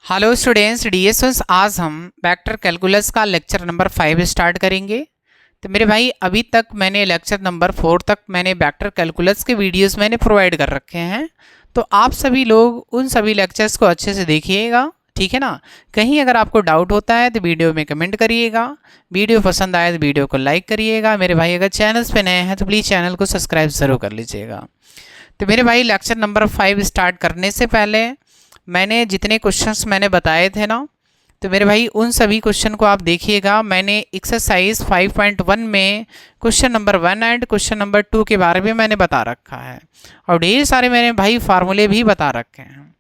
Hello students, DSS आज हम vector calculus का लेक्चर नंबर 5 स्टार्ट करेंगे। तो मेरे भाई अभी तक मैंने लेक्चर नंबर 4 तक मैंने वेक्टर कैलकुलस के वीडियोस मैंने प्रोवाइड कर रखे हैं। तो आप सभी लोग उन सभी लेक्चर्स को अच्छे से देखिएगा, ठीक है ना। कहीं अगर आपको डाउट होता है तो वीडियो में कमेंट करिएगा, वीडियो पसंद आए तो वीडियो को लाइक करिएगा। मेरे भाई अगर चैनल्स पे नए हैं तो प्लीज़ चैनल को सब्सक्राइब ज़रूर कर लीजिएगा। तो मेरे भाई लेक्चर नंबर 5 स्टार्ट करने से पहले मैंने जितने क्वेश्चंस मैंने बताए थे ना, तो मेरे भाई उन सभी क्वेश्चन को आप देखिएगा। मैंने एक्सरसाइज 5.1 में question number 1 and question number 2 के बारे में मैंने बता रखा है और ढेर सारे मैंने भाई फार्मूले भी बता रखे हैं।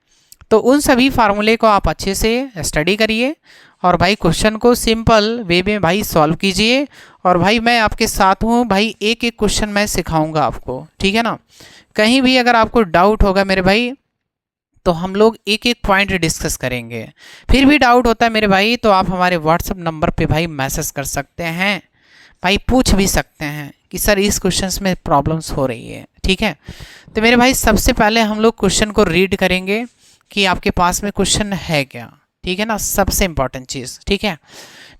तो उन सभी फार्मूले को आप अच्छे से स्टडी करिए और भाई क्वेश्चन को सिंपल वे में भाई सॉल्व कीजिए। और भाई मैं आपके साथ हूँ भाई, एक एक क्वेश्चन मैं सिखाऊंगा आपको, ठीक है ना। कहीं भी अगर आपको डाउट होगा मेरे भाई तो हम लोग एक एक पॉइंट डिस्कस करेंगे। फिर भी डाउट होता है मेरे भाई तो आप हमारे व्हाट्सअप नंबर पे भाई मैसेज कर सकते हैं, भाई पूछ भी सकते हैं कि सर इस क्वेश्चंस में प्रॉब्लम्स हो रही है, ठीक है। तो मेरे भाई सबसे पहले हम लोग क्वेश्चन को रीड करेंगे कि आपके पास में क्वेश्चन है क्या, ठीक है ना, सबसे इंपॉर्टेंट चीज़, ठीक है।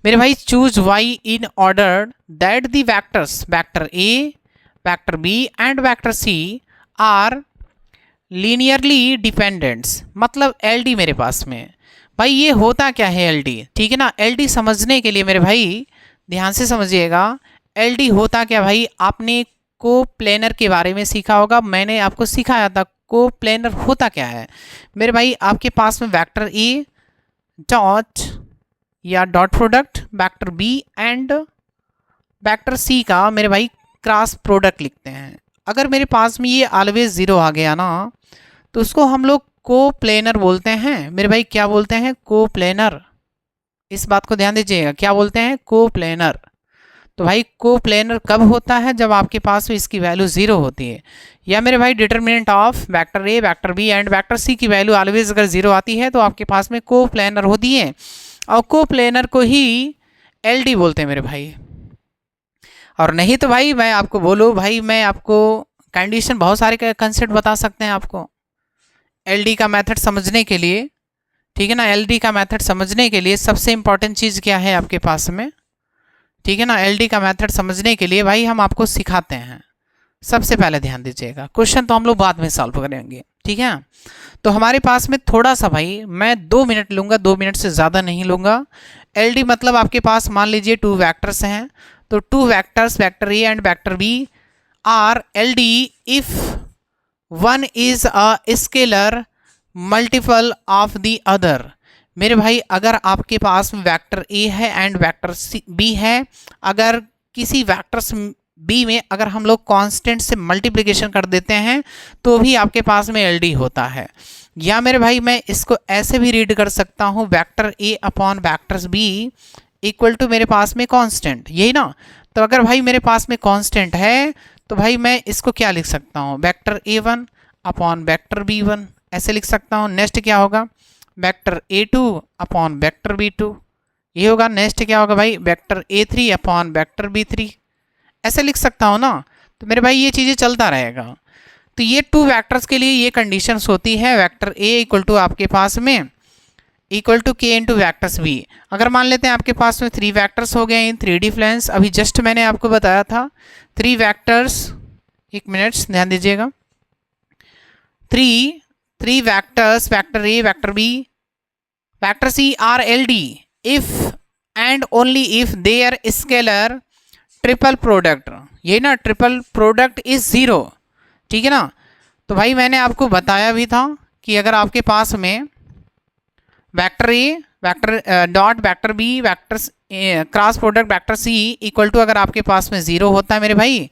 मेरे भाई choose y in order that the vectors vector a, vector b and vector c are linearly dependents. मतलब एलडी मेरे पास में भाई ये होता क्या है एलडी, ठीक है ना। एलडी समझने के लिए मेरे भाई ध्यान से समझिएगा, एलडी होता क्या भाई। आपने को प्लेनर के बारे में सीखा होगा, मैंने आपको सिखाया था को प्लेनर होता क्या है। मेरे भाई आपके पास में वेक्टर ए डॉट या dot product vector B and vector c का मेरे भाई क्रॉस प्रोडक्ट लिखते हैं। अगर मेरे पास में ये ऑलवेज ज़ीरो आ गया ना तो उसको हम लोग को प्लेनर बोलते हैं। मेरे भाई क्या बोलते हैं, को प्लेनर। इस बात को ध्यान दीजिएगा, क्या बोलते हैं, को प्लेनर। तो भाई को प्लेनर कब होता है, जब आपके पास में इसकी वैल्यू ज़ीरो होती है। या मेरे भाई determinant of vector A vector B and vector c की वैल्यू ऑलवेज अगर ज़ीरो आती है तो आपके पास में को प्लेनर होती है। और को प्लेनर को ही एलडी बोलते हैं मेरे भाई। और नहीं तो भाई मैं आपको बोलूँ भाई, मैं आपको कंडीशन बहुत सारे कंसेप्ट बता सकते हैं आपको एलडी का मेथड समझने के लिए, ठीक है ना। एलडी का मेथड समझने के लिए सबसे इंपॉर्टेंट चीज़ क्या है आपके पास में, ठीक है ना। एलडी का मेथड समझने के लिए भाई हम आपको सिखाते हैं। सबसे पहले ध्यान दीजिएगा, क्वेश्चन तो हम लोग बाद में सॉल्व करेंगे, ठीक है। तो हमारे पास में थोड़ा सा भाई मैं 2 मिनट लूँगा, 2 मिनट से ज़्यादा नहीं लूँगा। एलडी मतलब आपके पास मान लीजिए 2 वैक्टर्स हैं, तो 2 vectors vector a and vector b are LD if one is a scalar multiple of the other. मेरे भाई अगर आपके पास वेक्टर ए है एंड वेक्टर बी है, अगर किसी वेक्टर्स बी में अगर हम लोग कांस्टेंट से मल्टीप्लिकेशन कर देते हैं तो भी आपके पास में एलडी होता है। या मेरे भाई मैं इसको ऐसे भी रीड कर सकता हूँ, vector a upon vectors b equal to मेरे पास में कांस्टेंट, यही ना। तो अगर भाई मेरे पास में कांस्टेंट है तो भाई मैं इसको क्या लिख सकता हूँ, vector a one upon vector b one, ऐसे लिख सकता हूँ। नेक्स्ट क्या होगा, vector a two upon vector b two, ये होगा। नेक्स्ट क्या होगा भाई, vector a three upon vector b three, ऐसे लिख सकता हूँ ना। तो मेरे भाई ये चीज़ें चलता रहेगा। तो ये 2 वैक्टर्स के लिए ये कंडीशंस होती है, वेक्टर ए इक्वल टू आपके पास में इक्वल टू के इंटू वैक्टर्स बी। अगर मान लेते हैं आपके पास में 3 वैक्टर्स हो गए इन 3D फ्लेंस, अभी जस्ट मैंने आपको बताया था 3 वैक्टर्स, एक मिनट ध्यान दीजिएगा, 3 vectors vector A vector B vector c are L D if and only if there scalar triple product, ये ना ट्रिपल प्रोडक्ट इज ज़ीरो, ठीक है ना। तो भाई मैंने आपको बताया भी था कि अगर आपके पास में vector A vector dot vector B vector cross product vector c equal to अगर आपके पास में ज़ीरो होता है मेरे भाई,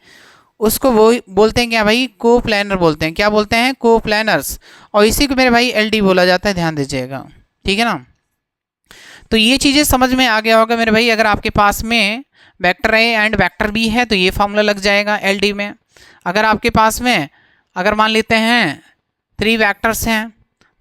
उसको वो बोलते हैं क्या भाई, को प्लानर बोलते हैं। क्या बोलते हैं, को प्लानर्स। और इसी को मेरे भाई एलडी बोला जाता है, ध्यान दीजिएगा, ठीक है ना। तो ये चीज़ें समझ में आ गया होगा मेरे भाई। अगर आपके पास में vector a and vector B है तो ये फॉर्मूला लग जाएगा एलडी में। अगर आपके पास में अगर मान लेते हैं 3 वैक्टर्स हैं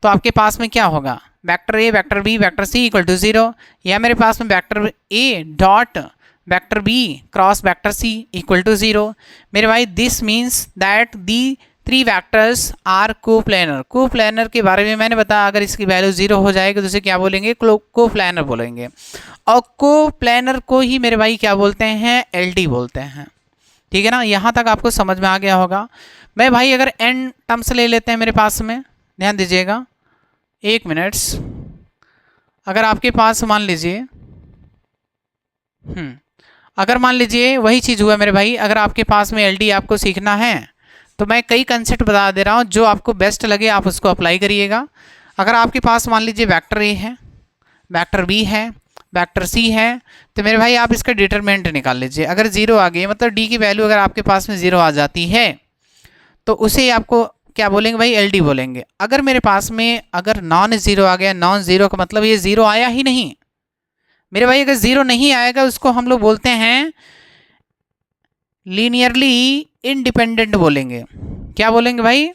तो आपके पास में क्या होगा, vector A vector B vector c equal to zero. या मेरे पास में vector A dot vector B cross vector c equal to zero. मेरे भाई this means that the 3 vectors are coplanar. Coplanar के बारे में मैंने बताया, अगर इसकी वैल्यू 0 हो जाएगी तो उसे क्या बोलेंगे, कोप्लेनर बोलेंगे। और कोप्लेनर को ही मेरे भाई क्या बोलते हैं, एलडी बोलते हैं। ठीक है ना, यहाँ तक आपको समझ में आ गया होगा। मैं भाई अगर एन टर्म्स ले लेते हैं मेरे पास में, ध्यान दीजिएगा 1 मिनट्स। अगर आपके पास मान लीजिए अगर मान लीजिए वही चीज़ हुआ मेरे भाई, अगर आपके पास में एलडी आपको सीखना है तो मैं कई कंसेप्ट बता दे रहा हूँ, जो आपको बेस्ट लगे आप उसको अप्लाई करिएगा। अगर आपके पास मान लीजिए वेक्टर ए है, वेक्टर बी है, वेक्टर सी है, तो मेरे भाई आप इसका डिटरमिनेंट निकाल लीजिए। अगर 0 आ गई, मतलब डी की वैल्यू अगर आपके पास में 0 आ जाती है तो उसे आपको क्या बोलेंगे भाई, एलडी बोलेंगे। अगर मेरे पास में अगर नॉन ज़ीरो आ गया, नॉन ज़ीरो का मतलब ये 0 आया ही नहीं मेरे भाई, अगर 0 नहीं आएगा उसको हम लोग बोलते हैं लीनियरली इंडिपेंडेंट बोलेंगे। क्या बोलेंगे भाई,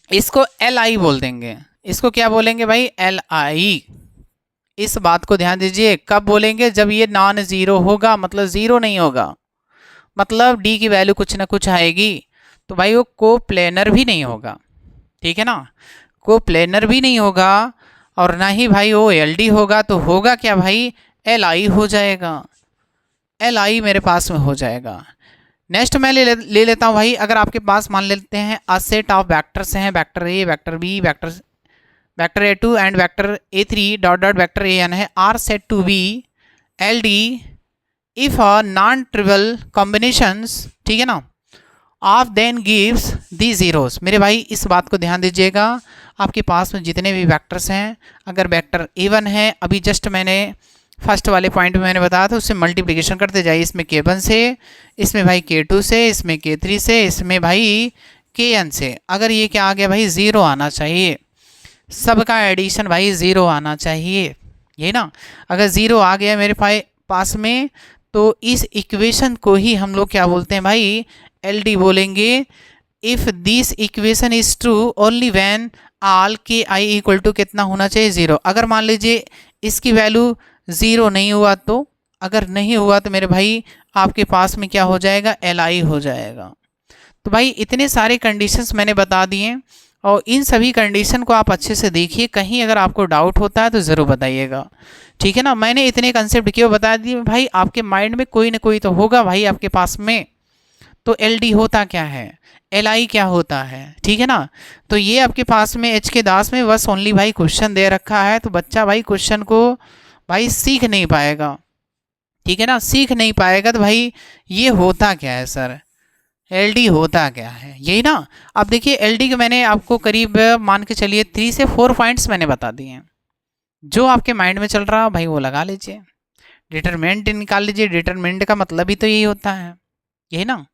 इसको एल आई बोल देंगे। इसको क्या बोलेंगे भाई, एल आई। इस बात को ध्यान दीजिए, कब बोलेंगे, जब ये नॉन ज़ीरो होगा, मतलब 0 नहीं होगा, मतलब डी की वैल्यू कुछ ना कुछ आएगी, तो भाई वो कोप्लेनर भी नहीं होगा। ठीक है ना, कोप्लेनर भी नहीं होगा और ना ही भाई वो एलडी होगा, तो होगा क्या भाई, एल आई हो जाएगा। एल आई मेरे पास में हो जाएगा। नेक्स्ट मैं ले लेता हूँ भाई, अगर आपके पास मान लेते हैं अ सेट ऑफ वैक्टर्स हैं, वेक्टर ए, वेक्टर बी, वेक्टर ए2 एंड वेक्टर ए3 dot dot vector A N है, are set to be L D if a non trivial combinations, ठीक है ना, of then gives the zeros. मेरे भाई इस बात को ध्यान दीजिएगा, आपके पास में जितने भी वेक्टर्स हैं, अगर वेक्टर ए1 है, अभी जस्ट मैंने फर्स्ट वाले पॉइंट में मैंने बताया था, उससे मल्टीप्लिकेशन करते जाइए, इसमें k1 से, इसमें भाई k2 से, इसमें k3 से, इसमें भाई kn से। अगर ये क्या आ गया भाई, 0 आना चाहिए, सबका एडिशन भाई 0 आना चाहिए, ये ना। अगर 0 आ गया मेरे पास में तो इस इक्वेशन को ही हम लोग क्या बोलते हैं भाई, एलडी बोलेंगे। If this equation is true only when all के आई इक्वल टू कितना होना चाहिए, 0। अगर मान लीजिए इसकी वैल्यू 0 नहीं हुआ, तो अगर नहीं हुआ तो मेरे भाई आपके पास में क्या हो जाएगा, एल आई हो जाएगा। तो भाई इतने सारे कंडीशंस मैंने बता दिए और इन सभी कंडीशन को आप अच्छे से देखिए, कहीं अगर आपको डाउट होता है तो ज़रूर बताइएगा। ठीक है ना, मैंने इतने कंसेप्ट क्यों बता दिए भाई, आपके माइंड में कोई ना कोई तो होगा भाई आपके पास में, तो एल डी होता क्या है, एल आई क्या होता है। ठीक है ना, तो ये आपके पास में एच के दास में बस ओनली भाई क्वेश्चन दे रखा है, तो बच्चा भाई क्वेश्चन को भाई सीख नहीं पाएगा। ठीक है ना, सीख नहीं पाएगा तो भाई ये होता क्या है सर, एलडी होता क्या है, यही ना। अब देखिए एलडी के मैंने आपको करीब मान के चलिए 3 से 4 पॉइंट्स मैंने बता दिए हैं, जो आपके माइंड में चल रहा है भाई वो लगा लीजिए, डिटरमिनेंट निकाल लीजिए। डिटरमिनेंट का मतलब ही तो यही होता है, यही ना।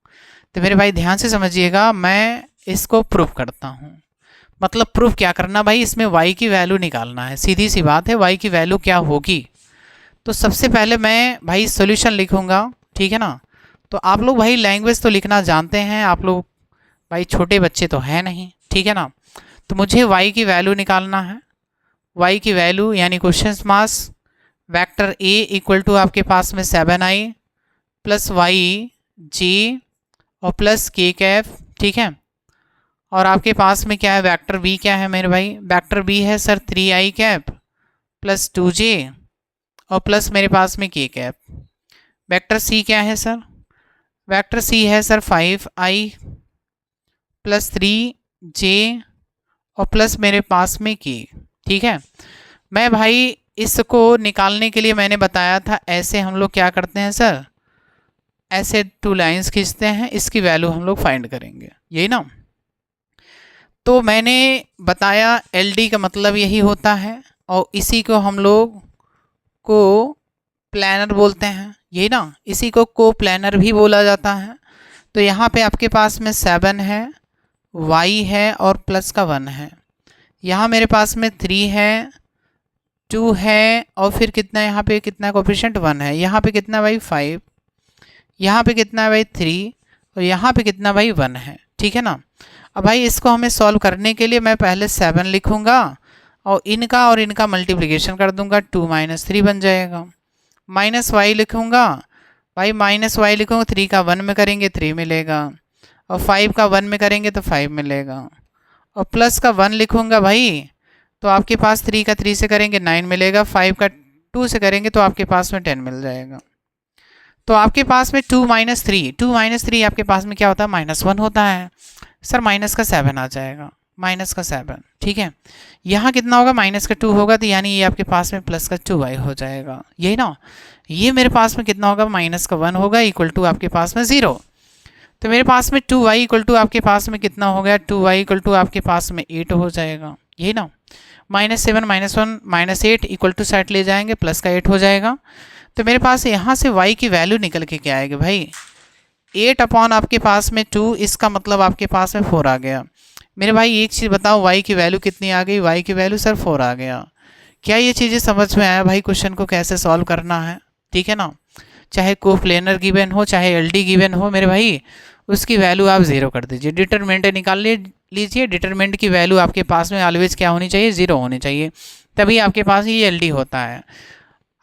तो मेरे भाई ध्यान से समझिएगा, मैं इसको प्रूफ करता हूँ। मतलब प्रूफ क्या करना भाई, इसमें y की वैल्यू निकालना है, सीधी सी बात है, y की वैल्यू क्या होगी। तो सबसे पहले मैं भाई सॉल्यूशन लिखूँगा, ठीक है ना। तो आप लोग भाई लैंग्वेज तो लिखना जानते हैं, आप लोग भाई छोटे बच्चे तो हैं नहीं, ठीक है ना। तो मुझे y की वैल्यू निकालना है, y की वैल्यू यानी question marks vector a equal to आपके पास में 7i प्लस वाई जी और प्लस k कैप, ठीक है। और आपके पास में क्या है, वेक्टर b क्या है मेरे भाई, वेक्टर b है sir 3i cap plus 2j और प्लस मेरे पास में k कैप। वेक्टर c क्या है सर, वेक्टर c है सर 5i प्लस 3j और प्लस मेरे पास में k। ठीक है, मैं भाई इसको निकालने के लिए मैंने बताया था, ऐसे हम लोग क्या करते हैं सर, ऐसे 2 लाइंस खींचते हैं, इसकी वैल्यू हम लोग फाइंड करेंगे, यही ना। तो मैंने बताया एलडी का मतलब यही होता है और इसी को हम लोग को प्लानर बोलते हैं, यही ना। इसी को प्लानर भी बोला जाता है। तो यहाँ पे आपके पास में 7 है, y है और प्लस का 1 है, यहाँ मेरे पास में 3 है, 2 है और फिर कितना, यहाँ पे कितना कोफिशिएंट 1 है, यहाँ पे कितना भाई 5, यहाँ पे कितना है भाई 3 और यहाँ पे कितना भाई 1 है। ठीक है ना। अब भाई इसको हमें सॉल्व करने के लिए मैं पहले 7 लिखूँगा और इनका मल्टीप्लिकेशन कर दूंगा, 2 - 3 बन जाएगा। माइनस वाई लिखूँगा, भाई माइनस वाई लिखूँगा, 3 का 1 में करेंगे 3 मिलेगा। और 5 का 1 में करेंगे तो 5 मिलेगा, और प्लस का 1 लिखूँगा भाई तो आपके पास 3 का 3 से करेंगे 9 मिलेगा, 5 का 2 से करेंगे तो आपके पास में 10 मिल जाएगा। तो आपके पास में 2 माइनस थ्री आपके पास में क्या होता है, -1 होता है सर, माइनस का 7 आ जाएगा, माइनस का 7, ठीक है। यहाँ कितना होगा, माइनस का 2 होगा, तो यानी ये आपके पास में प्लस का 2y हो जाएगा, यही ना। ये मेरे पास में कितना होगा, माइनस का 1 होगा, इक्वल टू आपके पास में 0। तो मेरे पास में 2y इक्वल टू आपके पास में कितना हो गया, 2y इक्वल टू आपके पास में 8 हो जाएगा, यही ना। -7 -1 -8 इक्वल टू सेट ले जाएंगे, प्लस का 8 हो जाएगा। तो मेरे पास यहाँ से y की वैल्यू निकल के क्या आएगी भाई, 8 अपॉन आपके पास में 2, इसका मतलब आपके पास में 4 आ गया। मेरे भाई एक चीज़ बताओ, y की वैल्यू कितनी आ गई, y की वैल्यू सर 4 आ गया। क्या ये चीज़ें समझ में आया भाई, क्वेश्चन को कैसे सॉल्व करना है, ठीक है ना। चाहे कोप्लेनर गिवन हो, चाहे एलडी गिवन हो, मेरे भाई उसकी वैल्यू आप 0 कर दीजिए, डिटरमिनेंट निकाल लीजिए। डिटरमिनेंट की वैल्यू आपके पास में ऑलवेज क्या होनी चाहिए, 0 होनी चाहिए, तभी आपके पास ये एलडी होता है।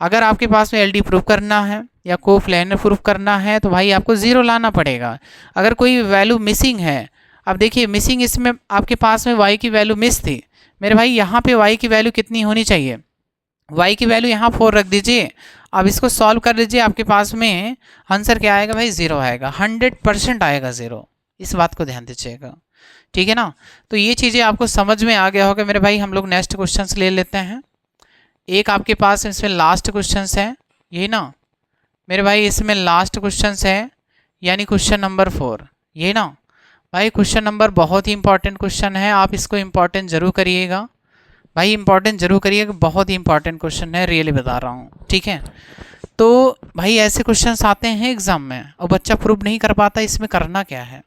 अगर आपके पास में एलडी प्रूफ करना है या कोप्लेनर प्रूफ करना है तो भाई आपको 0 लाना पड़ेगा। अगर कोई वैल्यू मिसिंग है, अब देखिए मिसिंग, इसमें आपके पास में y की वैल्यू मिस थी, मेरे भाई यहाँ पे y की वैल्यू कितनी होनी चाहिए, y की वैल्यू यहाँ 4 रख दीजिए। अब इसको सॉल्व कर लीजिए, आपके पास में आंसर क्या आएगा भाई, 0 आएगा, 100% आएगा 0, इस बात को ध्यान दीजिएगा, ठीक है ना। तो ये चीज़ें आपको समझ में आ गया होगा मेरे भाई। हम लोग नेक्स्ट क्वेश्चन ले लेते हैं। एक आपके पास इसमें लास्ट क्वेश्चन है, यही ना मेरे भाई, इसमें लास्ट क्वेश्चन है, यानी क्वेश्चन नंबर 4, यही ना भाई। क्वेश्चन नंबर बहुत ही इंपॉर्टेंट क्वेश्चन है, आप इसको इंपॉर्टेंट जरूर करिएगा भाई, इंपॉर्टेंट जरूर करिएगा, बहुत ही इंपॉर्टेंट क्वेश्चन है, रियली बता रहा हूँ, ठीक है। तो भाई ऐसे क्वेश्चंस आते हैं एग्जाम में और बच्चा प्रूव नहीं कर पाता, इसमें करना क्या है,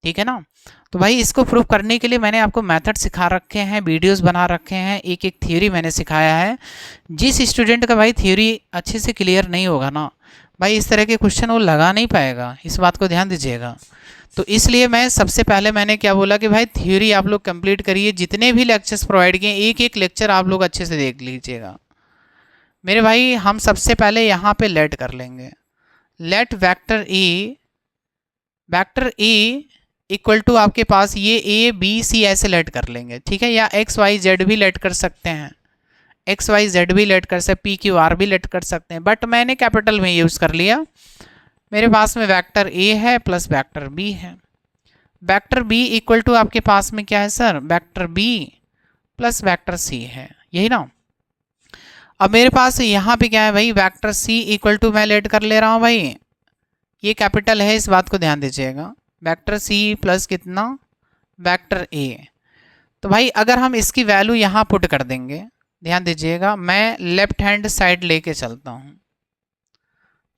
ठीक है ना। तो भाई इसको प्रूव करने के लिए मैंने आपको मेथड सिखा रखे हैं, वीडियोस बना रखे हैं, एक एक थ्योरी मैंने सिखाया है। जिस स्टूडेंट का भाई थ्योरी अच्छे से क्लियर नहीं होगा ना भाई, इस तरह के क्वेश्चन वो लगा नहीं पाएगा, इस बात को ध्यान दीजिएगा। तो इसलिए मैं सबसे पहले मैंने क्या बोला कि भाई थ्योरी आप लोग कंप्लीट करिए, जितने भी लेक्चर्स प्रोवाइड किए एक एक लेक्चर आप लोग अच्छे से देख लीजिएगा मेरे भाई। हम सबसे पहले यहाँ पे लेट कर लेंगे, let vector a equal to आपके पास ये ए बी सी ऐसे लेट कर लेंगे, ठीक है, या एक्स वाई जेड भी लेट कर सकते हैं, एक्स वाई जेड भी लेट कर सकते, पी क्यू आर भी लेट कर सकते हैं, बट मैंने कैपिटल में यूज़ कर लिया। मेरे पास में वेक्टर ए है प्लस वेक्टर बी है, वेक्टर बी इक्वल टू आपके पास में क्या है sir, vector B plus vector C है, यही ना। अब मेरे पास यहाँ पे क्या है भाई, वेक्टर सी इक्वल टू मैं लेट कर ले रहा हूँ भाई, ये कैपिटल है, इस बात को ध्यान दीजिएगा, वेक्टर सी प्लस कितना, वेक्टर ए। तो भाई अगर हम इसकी वैल्यू यहाँ पुट कर देंगे, ध्यान दीजिएगा, मैं लेफ्ट हैंड साइड लेके चलता हूँ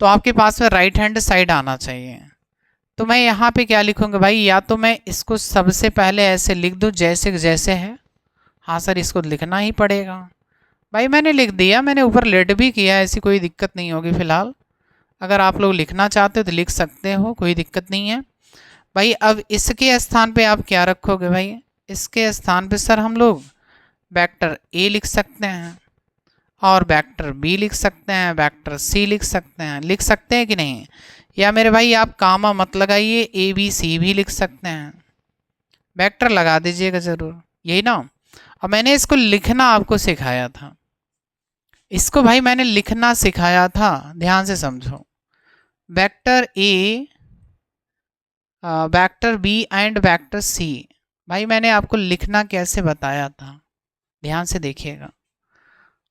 तो आपके पास में राइट हैंड साइड आना चाहिए। तो मैं यहाँ पे क्या लिखूँगा भाई, या तो मैं इसको सबसे पहले ऐसे लिख दूँ जैसे जैसे है, हाँ सर इसको लिखना ही पड़ेगा भाई, मैंने लिख दिया, मैंने ऊपर लेट भी किया, ऐसी कोई दिक्कत नहीं होगी फ़िलहाल। अगर आप लोग लिखना चाहते हो तो लिख सकते हो, कोई दिक्कत नहीं है भाई। अब इसके स्थान पे आप क्या रखोगे भाई, इसके स्थान पे सर हम लोग वेक्टर ए लिख सकते हैं और वेक्टर बी लिख सकते हैं, वेक्टर सी लिख सकते हैं कि नहीं। या मेरे भाई आप कामा मत लगाइए, ए बी सी भी लिख सकते हैं, वेक्टर लगा दीजिएगा ज़रूर, यही ना। अब मैंने इसको लिखना आपको सिखाया था, इसको भाई मैंने लिखना सिखाया था, ध्यान से समझो, vector A, vector B and vector C, भाई मैंने आपको लिखना कैसे बताया था, ध्यान से देखिएगा।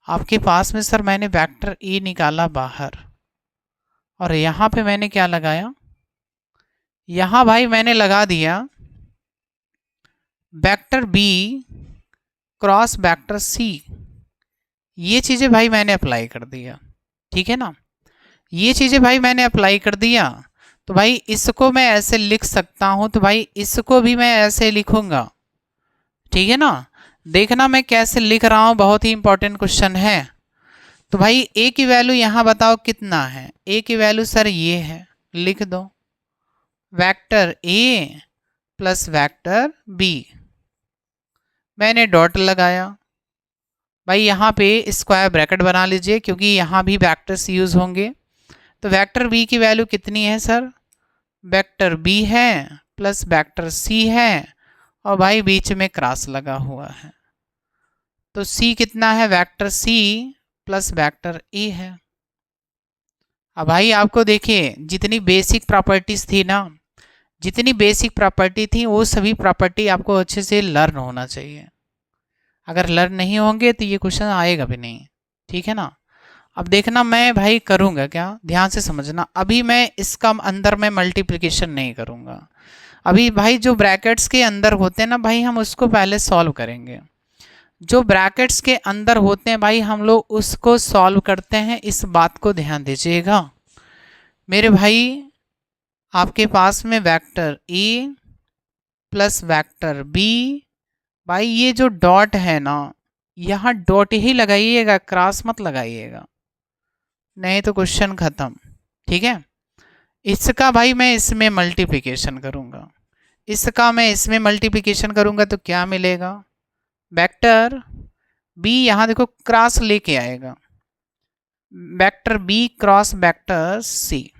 आपके पास में सर मैंने वेक्टर ए निकाला बाहर और यहाँ पे मैंने क्या लगाया, यहाँ भाई मैंने लगा दिया vector B cross vector C, ये चीज़ें भाई मैंने अप्लाई कर दिया, ठीक है ना, ये चीज़ें भाई मैंने अप्लाई कर दिया। तो भाई इसको मैं ऐसे लिख सकता हूँ, तो भाई इसको भी मैं ऐसे लिखूँगा, ठीक है ना। देखना मैं कैसे लिख रहा हूँ, बहुत ही इंपॉर्टेंट क्वेश्चन है। तो भाई ए की वैल्यू यहाँ बताओ कितना है, ए की वैल्यू सर ये है, लिख दो vector A plus vector B, मैंने डॉट लगाया भाई, यहाँ पे स्क्वायर ब्रैकेट बना लीजिए क्योंकि यहाँ भी वेक्टर्स यूज़ होंगे। तो वेक्टर बी की वैल्यू कितनी है सर, वेक्टर बी है प्लस वेक्टर सी है और भाई बीच में क्रॉस लगा हुआ है, तो सी कितना है, vector C plus vector A है। अब भाई आपको देखिए जितनी बेसिक प्रॉपर्टीज थी ना, जितनी बेसिक प्रॉपर्टी थी वो सभी प्रॉपर्टी आपको अच्छे से लर्न होना चाहिए। अगर लर्न नहीं होंगे तो ये क्वेश्चन आएगा भी नहीं, ठीक है ना। अब देखना मैं भाई करूँगा क्या, ध्यान से समझना। अभी मैं इसका अंदर में मल्टीप्लिकेशन नहीं करूँगा। अभी भाई जो ब्रैकेट्स के अंदर होते हैं ना भाई, हम उसको पहले सॉल्व करेंगे। जो ब्रैकेट्स के अंदर होते हैं भाई हम लोग उसको सॉल्व करते हैं, इस बात को ध्यान दीजिएगा मेरे भाई। आपके पास में vector A plus vector B, भाई ये जो डॉट है ना, यहाँ डॉट ही लगाइएगा, क्रॉस मत लगाइएगा, नहीं तो क्वेश्चन खत्म, ठीक है। इसका भाई मैं इसमें मल्टीप्लिकेशन करूँगा, इसका मैं इसमें मल्टीप्लिकेशन करूँगा तो क्या मिलेगा, वेक्टर बी यहाँ देखो क्रॉस लेके आएगा, vector B cross vector C,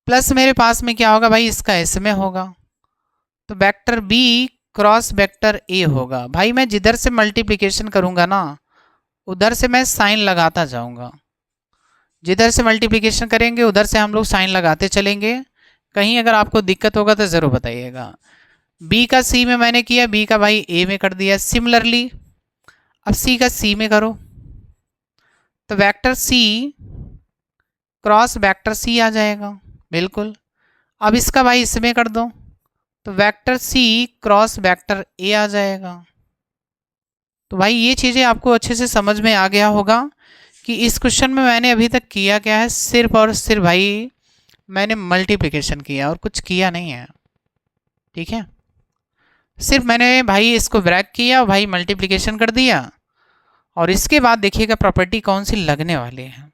plus मेरे पास में क्या होगा भाई, इसका इसमें होगा, तो vector B cross vector A होगा। भाई मैं जिधर से मल्टीप्लिकेशन करूँगा ना उधर से मैं साइन लगाता जाऊँगा, जिधर से मल्टीप्लिकेशन करेंगे उधर से हम लोग साइन लगाते चलेंगे। कहीं अगर आपको दिक्कत होगा तो ज़रूर बताइएगा। b का c में मैंने किया, b का भाई a में कर दिया, सिमिलरली अब c का c में करो तो vector c cross vector c आ जाएगा, बिल्कुल। अब इसका भाई इसमें कर दो तो vector c cross vector a आ जाएगा। तो भाई ये चीज़ें आपको अच्छे से समझ में आ गया होगा कि इस क्वेश्चन में मैंने अभी तक किया क्या है, सिर्फ और सिर्फ भाई मैंने मल्टीप्लिकेशन किया और कुछ किया नहीं है, ठीक है। सिर्फ मैंने भाई इसको ब्रैक किया, भाई मल्टीप्लिकेशन कर दिया, और इसके बाद देखिएगा प्रॉपर्टी कौन सी लगने वाली है,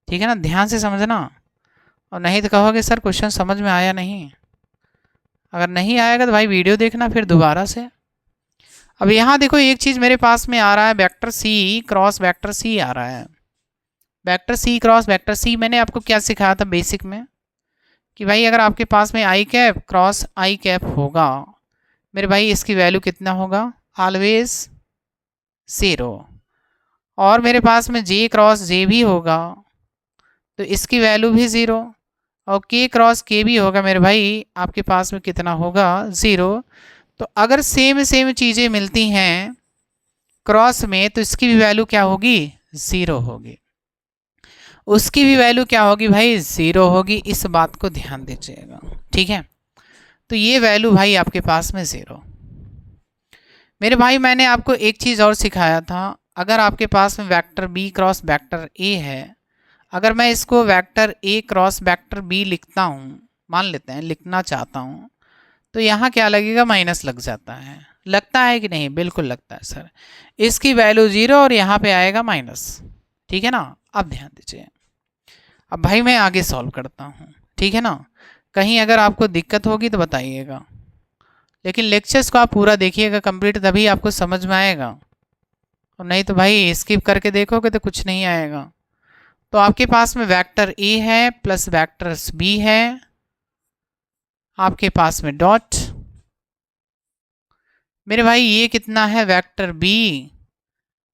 ठीक है ना। ध्यान से समझना, और नहीं तो कहोगे सर क्वेश्चन समझ में आया नहीं। अगर नहीं आएगा तो भाई वीडियो देखना फिर दोबारा से। अब यहाँ देखो एक चीज़ मेरे पास में आ रहा है, vector C cross vector C आ रहा है, vector C cross vector C. मैंने आपको क्या सिखाया था बेसिक में कि भाई अगर आपके पास में आई कैप क्रॉस आई कैप होगा मेरे भाई, इसकी वैल्यू कितना होगा, ऑलवेज 0। और मेरे पास में जे क्रॉस जे भी होगा तो इसकी वैल्यू भी 0, और के क्रॉस के भी होगा मेरे भाई, आपके पास में कितना होगा, 0। तो अगर सेम सेम चीज़ें मिलती हैं क्रॉस में तो इसकी भी वैल्यू क्या होगी, 0 होगी, उसकी भी वैल्यू क्या होगी भाई, 0 होगी। इस बात को ध्यान दीजिएगा, ठीक है। तो ये वैल्यू भाई आपके पास में 0। मेरे भाई मैंने आपको एक चीज़ और सिखाया था, अगर आपके पास में vector B cross vector A है, अगर मैं इसको vector A cross vector B लिखता हूँ, मान लेते हैं लिखना चाहता हूँ, तो यहाँ क्या लगेगा, माइनस लग जाता है, लगता है कि नहीं, बिल्कुल लगता है सर। इसकी वैल्यू 0 और यहाँ पे आएगा माइनस, ठीक है ना। अब ध्यान दीजिए, अब भाई मैं आगे सॉल्व करता हूँ, ठीक है ना। कहीं अगर आपको दिक्कत होगी तो बताइएगा, लेकिन लेक्चर्स को आप पूरा देखिएगा कंप्लीट, तभी आपको समझ में आएगा, और नहीं तो भाई स्किप करके देखोगे तो कुछ नहीं आएगा। तो आपके पास में वेक्टर ए है प्लस वेक्टर बी है, आपके पास में डॉट, मेरे भाई ये कितना है, vector B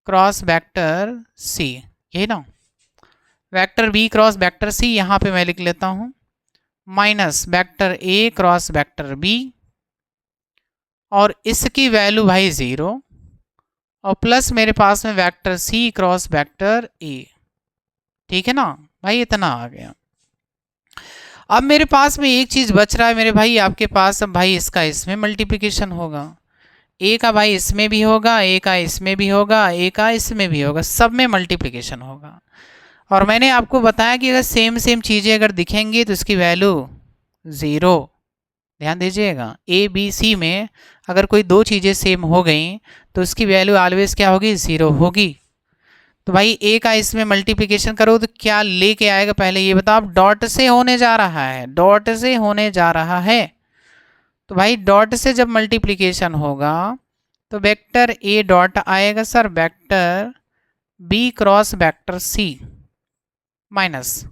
cross vector C, यही ना, vector B cross vector C, यहाँ पे मैं लिख लेता हूँ minus vector A cross vector B, और इसकी वैल्यू भाई 0, और प्लस मेरे पास में vector C cross vector A, ठीक है ना भाई, इतना आ गया। अब मेरे पास में एक चीज़ बच रहा है मेरे भाई, आपके पास अब भाई इसका इसमें मल्टीप्लिकेशन होगा, ए का भाई इसमें भी होगा, ए का इसमें भी होगा, ए का इसमें भी होगा, सब में मल्टीप्लिकेशन होगा। और मैंने आपको बताया कि अगर सेम सेम चीज़ें अगर दिखेंगी तो इसकी वैल्यू 0, ध्यान दीजिएगा। ए बी सी में अगर कोई दो चीज़ें सेम हो गई तो उसकी वैल्यू ऑलवेज क्या होगी, 0 होगी। तो भाई ए का इसमें मल्टीप्लिकेशन करो तो क्या लेके आएगा, पहले ये बताओ। डॉट से होने जा रहा है, डॉट से होने जा रहा है, तो भाई डॉट से जब मल्टीप्लिकेशन होगा तो वेक्टर ए डॉट आएगा sir vector B cross vector C, minus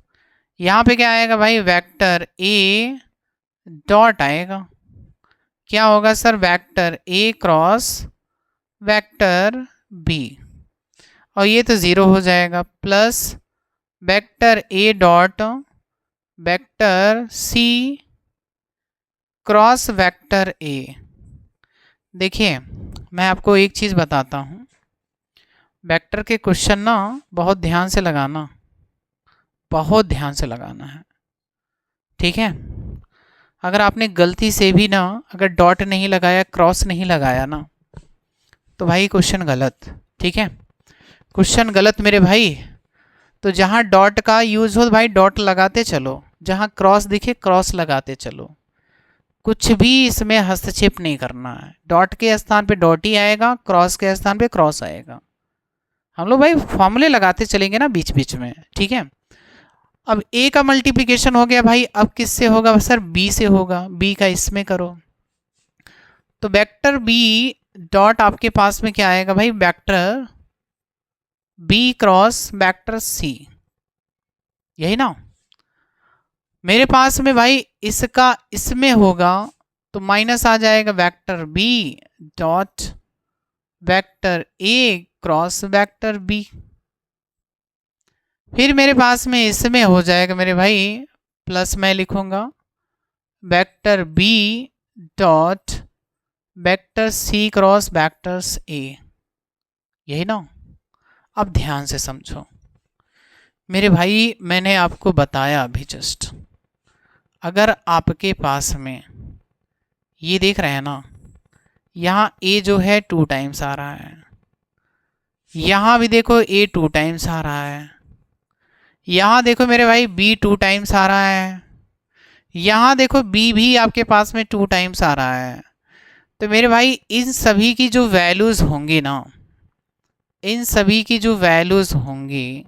यहाँ पे क्या आएगा भाई, वेक्टर ए डॉट आएगा, क्या होगा sir, vector A cross vector B, और ये तो ज़ीरो हो जाएगा, plus vector A dot vector C cross vector A. देखिए मैं आपको एक चीज़ बताता हूँ, वेक्टर के क्वेश्चन ना बहुत ध्यान से लगाना, बहुत ध्यान से लगाना है, ठीक है। अगर आपने गलती से भी ना अगर डॉट नहीं लगाया, क्रॉस नहीं लगाया ना, तो भाई क्वेश्चन गलत, ठीक है, क्वेश्चन गलत मेरे भाई। तो जहाँ डॉट का यूज़ हो भाई डॉट लगाते चलो, जहाँ क्रॉस दिखे क्रॉस लगाते चलो, कुछ भी इसमें हस्तक्षेप नहीं करना है। डॉट के स्थान पे डॉट ही आएगा, क्रॉस के स्थान पे क्रॉस आएगा। हम लोग भाई फॉर्मूले लगाते चलेंगे ना बीच बीच में, ठीक है। अब ए का मल्टीप्लिकेशन हो गया भाई, अब किससे होगा सर, बी से होगा, बी का इसमें करो। तो वेक्टर बी डॉट आपके पास में क्या आएगा भाई, vector B cross vector C, यही ना। मेरे पास में भाई इसका इसमें होगा तो माइनस आ जाएगा, vector B dot vector A cross vector B. फिर मेरे पास में इसमें हो जाएगा मेरे भाई प्लस में लिखूंगा vector B dot vector C cross vectors A, यही ना। अब ध्यान से समझो मेरे भाई, मैंने आपको बताया अभी जस्ट, अगर आपके पास में ये देख रहे हैं ना, यहाँ ए जो है 2 टाइम्स आ रहा है, यहाँ भी देखो ए 2 टाइम्स आ रहा है, यहाँ देखो मेरे भाई बी 2 टाइम्स आ रहा है, यहाँ देखो बी भी आपके पास में 2 टाइम्स आ रहा है। तो मेरे भाई इन सभी की जो वैल्यूज़ होंगी ना, इन सभी की जो वैल्यूज़ होंगी,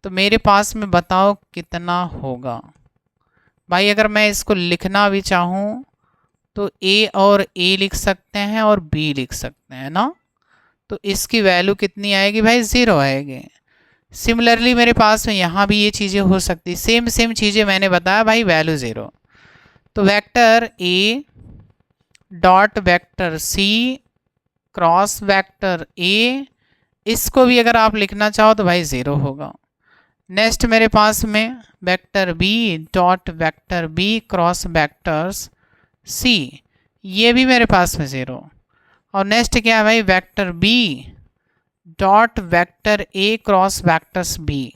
तो मेरे पास में बताओ कितना होगा भाई। अगर मैं इसको लिखना भी चाहूँ तो ए और ए लिख सकते हैं और बी लिख सकते हैं ना, तो इसकी वैल्यू कितनी आएगी भाई, 0 आएगी। सिमिलरली मेरे पास में यहाँ भी ये चीज़ें हो सकती, सेम सेम चीज़ें मैंने बताया भाई, वैल्यू 0। तो vector A dot vector C cross vector A, इसको भी अगर आप लिखना चाहो तो भाई 0 होगा। नेक्स्ट मेरे पास में vector B dot vector B cross vectors C, ये भी मेरे पास में 0। और नेक्स्ट क्या है भाई, vector B dot vector A cross vectors B,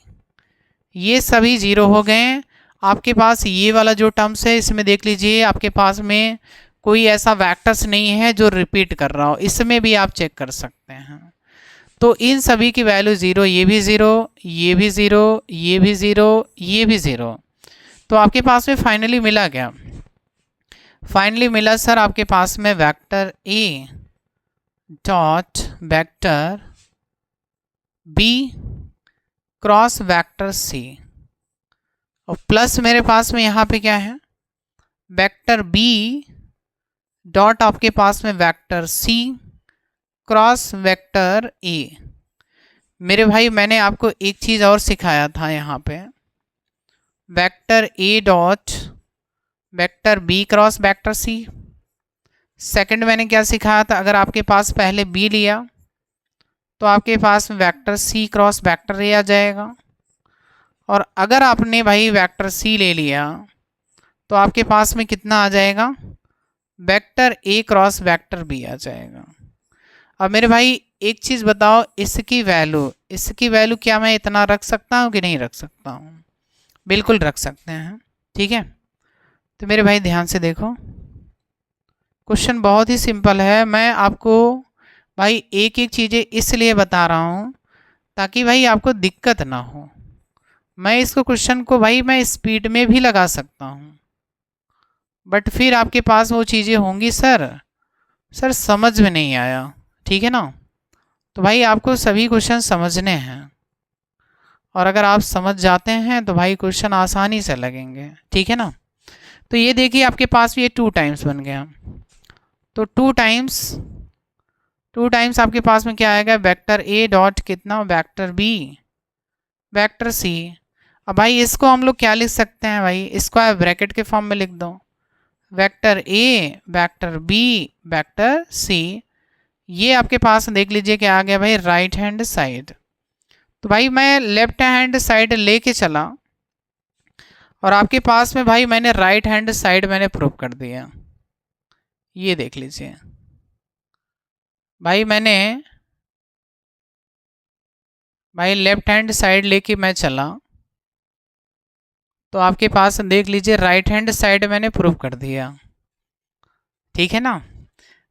ये सभी 0 हो गए। आपके पास ये वाला जो टर्म्स है इसमें देख लीजिए, आपके पास में कोई ऐसा वेक्टर्स नहीं है जो रिपीट कर रहा हो, इसमें भी आप चेक कर सकते हैं। तो इन सभी की वैल्यू 0, ये भी 0, ये भी 0, ये भी 0, ये भी 0। तो आपके पास में फाइनली मिला क्या, फाइनली मिला सर आपके पास में वेक्टर ए dot vector B cross vector C, और प्लस मेरे पास में यहाँ पे क्या है, वेक्टर बी डॉट आपके पास में vector C cross vector A. मेरे भाई मैंने आपको एक चीज़ और सिखाया था यहाँ पे, वेक्टर ए dot vector B cross vector C. Second मैंने क्या सिखाया था, अगर आपके पास पहले बी लिया तो आपके पास vector C cross vector A आ जाएगा, और अगर आपने भाई वेक्टर सी ले लिया तो आपके पास में कितना आ जाएगा, vector A cross vector B आ जाएगा। अब मेरे भाई एक चीज़ बताओ, इसकी वैल्यू क्या मैं इतना रख सकता हूँ कि नहीं रख सकता हूँ, बिल्कुल रख सकते हैं, ठीक है। तो मेरे भाई ध्यान से देखो, क्वेश्चन बहुत ही सिंपल है। मैं आपको भाई एक एक चीज़ें इसलिए बता रहा हूँ ताकि भाई आपको दिक्कत ना हो। मैं इसको क्वेश्चन को भाई मैं स्पीड में भी लगा सकता हूँ, बट फिर आपके पास वो चीज़ें होंगी सर समझ में नहीं आया, ठीक है ना। तो भाई आपको सभी क्वेश्चन समझने हैं, और अगर आप समझ जाते हैं तो भाई क्वेश्चन आसानी से लगेंगे, ठीक है ना। तो ये देखिए आपके पास ये 2 टाइम्स बन गया, तो 2 टाइम्स आपके पास में क्या आएगा, वेक्टर ए डॉट कितना वेक्टर बी वेक्टर सी। अब भाई इसको हम लोग क्या लिख सकते हैं भाई, स्क्वायर ब्रैकेट के फॉर्म में लिख दो, वेक्टर ए, वेक्टर बी, वेक्टर सी। ये आपके पास देख लीजिए क्या आ गया भाई, राइट हैंड साइड। तो भाई मैं लेफ्ट हैंड साइड लेके चला और आपके पास में भाई मैंने राइट हैंड साइड मैंने प्रूव कर दिया। ये देख लीजिए भाई, मैंने भाई लेफ्ट हैंड साइड लेके मैं चला तो आपके पास देख लीजिए राइट हैंड साइड मैंने प्रूव कर दिया। ठीक है ना।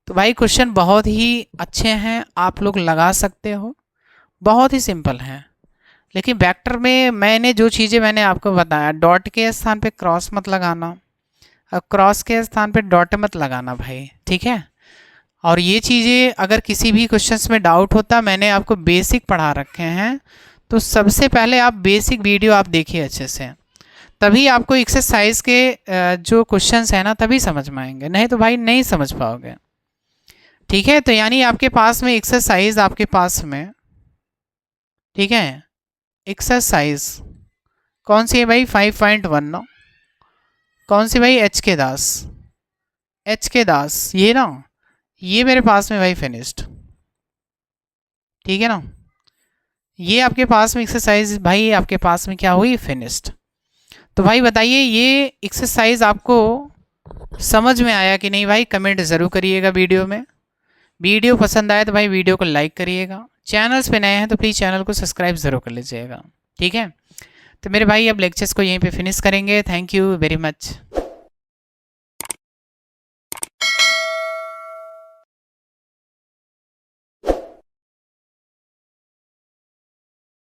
तो भाई क्वेश्चन बहुत ही अच्छे हैं, आप लोग लगा सकते हो, बहुत ही सिंपल हैं। लेकिन वेक्टर में मैंने जो चीज़ें मैंने आपको बताया, डॉट के स्थान पे क्रॉस मत लगाना और क्रॉस के स्थान पे डॉट मत लगाना भाई, ठीक है। और ये चीज़ें अगर किसी भी क्वेश्चंस में डाउट होता, मैंने आपको बेसिक पढ़ा रखे हैं, तो सबसे पहले आप बेसिक वीडियो आप देखिए अच्छे से, तभी आपको एक्सरसाइज के जो क्वेश्चंस हैं ना तभी समझ में आएंगे, नहीं तो भाई नहीं समझ पाओगे। ठीक है, तो यानी आपके पास में एक्सरसाइज आपके पास में, ठीक है, एक्सरसाइज कौन सी है भाई, 5.1 कौन सी भाई, एच के दास, एच के दास ये ना, ये मेरे पास में भाई फिनिश्ड। ठीक है ना, ये आपके पास में एक्सरसाइज भाई आपके पास में क्या हुई, फिनिश्ड। तो भाई बताइए ये एक्सरसाइज आपको समझ में आया कि नहीं भाई, कमेंट ज़रूर करिएगा वीडियो में। वीडियो पसंद आए तो भाई वीडियो को लाइक करिएगा, चैनल्स पे नए हैं तो प्लीज़ चैनल को सब्सक्राइब ज़रूर कर लीजिएगा। ठीक है, तो मेरे भाई अब लेक्चर्स को यहीं पे फिनिश करेंगे। Thank you very much.